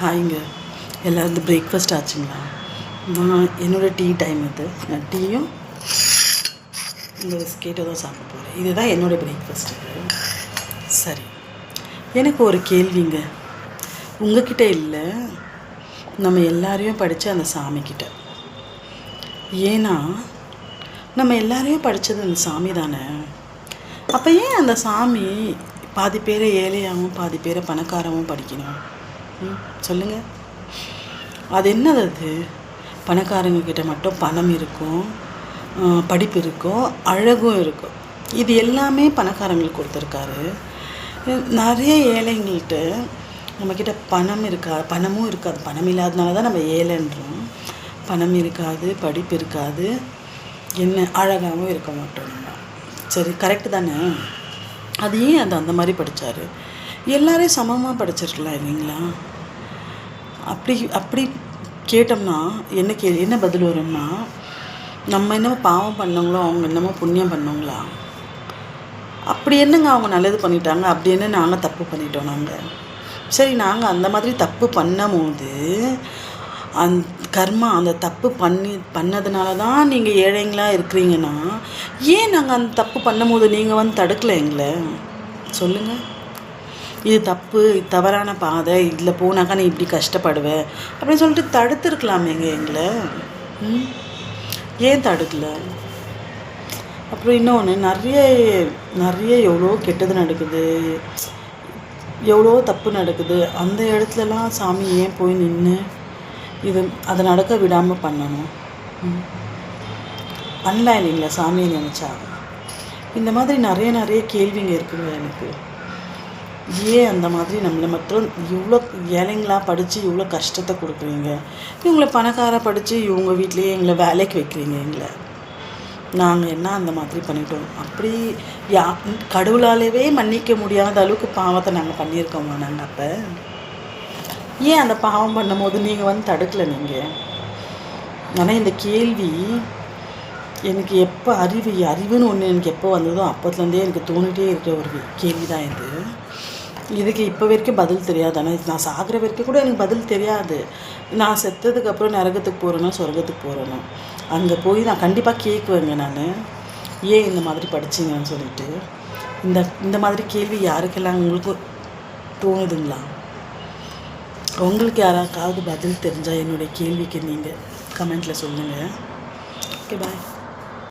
ஹாய்ங்க. எல்லோரும் பிரேக்ஃபாஸ்ட் ஆச்சுங்களா? நான் என்னோடய டீ டைம் இது. நான் டீயும் இந்த பிஸ்கெட்டை தான் சாப்பிட போகிறேன். இதுதான் என்னோடய பிரேக்ஃபாஸ்ட்டு. சரி, எனக்கு ஒரு கேள்விங்க. உங்ககிட்ட இல்லை, நம்ம எல்லாரையும் படித்த அந்த சாமிக்கிட்ட. ஏன்னா நம்ம எல்லாரையும் படித்தது அந்த சாமி தானே. அப்போ ஏன் அந்த சாமி பாதி பேரை ஏழையாகவும் பாதி பேரை பணக்காரவும் படிக்கணும்? சொல்லுங்கள். அது என்னது? அது பணக்காரங்கக்கிட்ட மட்டும் பணம் இருக்கும், படிப்பு இருக்கும், அழகும் இருக்கும். இது எல்லாமே பணக்காரங்களுக்கு கொடுத்துருக்காரு. நிறைய ஏழைங்கள்கிட்ட நம்மக்கிட்ட பணம் பணமும் இருக்காது. பணம் இல்லாதனால தான் நம்ம ஏழைன்றோம். பணம் இருக்காது, படிப்பு இருக்காது, என்ன அழகாகவும் இருக்க மாட்டோம் நம்ம. சரி, கரெக்டு தானே? அது ஏன் அந்த மாதிரி படித்தார்? எல்லாரையும் சமமாக படிச்சிருக்கலாம் இல்லைங்களா? அப்படி கேட்டோம்னா என்ன பதில் வரும்னா, நம்ம என்னமோ பாவம் பண்ணவங்களோ அவங்க என்னமோ புண்ணியம் பண்ணவங்களா? அப்படி என்னங்க அவங்க நல்லது பண்ணிட்டாங்க, அப்படி என்ன நாங்கள் தப்பு பண்ணிட்டோம்? சரி, நாங்கள் அந்த மாதிரி தப்பு பண்ணும் போது கர்மா அந்த தப்பு பண்ணதுனால தான் நீங்கள் ஏழைங்களாக இருக்கிறீங்கன்னா, ஏன் நாங்கள் அந்த தப்பு பண்ணும் போது நீங்கள் தடுக்கலை எங்களை? சொல்லுங்கள். இது தப்பு, தவறான பாதை, இதில் போனாக்கா நீ இப்படி கஷ்டப்படுவ அப்படின்னு சொல்லிட்டு தடுத்துருக்கலாமேங்க எங்களை. ஏன் தடுக்கலை? அப்புறம் இன்னொன்று, நிறைய எவ்வளோ கெட்டது நடக்குது, எவ்வளோ தப்பு நடக்குது. அந்த இடத்துலலாம் சாமி ஏன் போய் நின்று அதை நடக்க விடாமல் பண்ணணும்? பண்ணலாம் இல்லைங்களா சாமியை நினச்சா? இந்த மாதிரி நிறைய கேள்விங்க இருக்குங்க எனக்கு. ஏன் அந்த மாதிரி நம்மளை மட்டும் இவ்வளோ ஏழைங்களாக படித்து இவ்வளோ கஷ்டத்தை கொடுக்குறீங்க? இவங்களை பணக்கார படித்து இவங்க வீட்லேயே எங்களை வேலைக்கு வைக்கிறீங்க. எங்களை நாங்கள் என்ன அந்த மாதிரி பண்ணிட்டோம்? அப்படி கடவுளாலேயே மன்னிக்க முடியாத அளவுக்கு பாவத்தை நாங்கள் பண்ணியிருக்கோமா? நாங்கள் அப்போ ஏன் அந்த பாவம் பண்ணும் போது நீங்கள் தடுக்கலை நீங்கள்? ஆனால் இந்த கேள்வி எனக்கு எப்போ அறிவுன்னு ஒன்று எனக்கு எப்போ வந்ததோ அப்போத்துலேருந்தே எனக்கு தோணிகிட்டே இருக்கிற ஒரு கேள்வி தான் இது. இதுக்கு இப்போ வரைக்கும் பதில் தெரியாது. ஆனால் நான் சாகிற வரைக்கும் கூட எனக்கு பதில் தெரியாது. நான் செத்ததுக்கப்புறம் நரகத்துக்கு போகிறேன்னா சொர்க்கத்துக்கு போகிறேன்னா அங்கே போய் நான் கண்டிப்பாக கேட்குவேங்க. நான் ஏன் இந்த மாதிரி படிச்சிங்கன்னு சொல்லிட்டு இந்த மாதிரி கேள்வி யாருக்கெல்லாம் உங்களுக்கு தோணுதுங்களா? உங்களுக்கு யாராவது பதில் தெரிஞ்சால் என்னுடைய கேள்விக்கு நீங்கள் கமெண்ட்டில் சொல்லுங்கள். ஓகே, பாய்.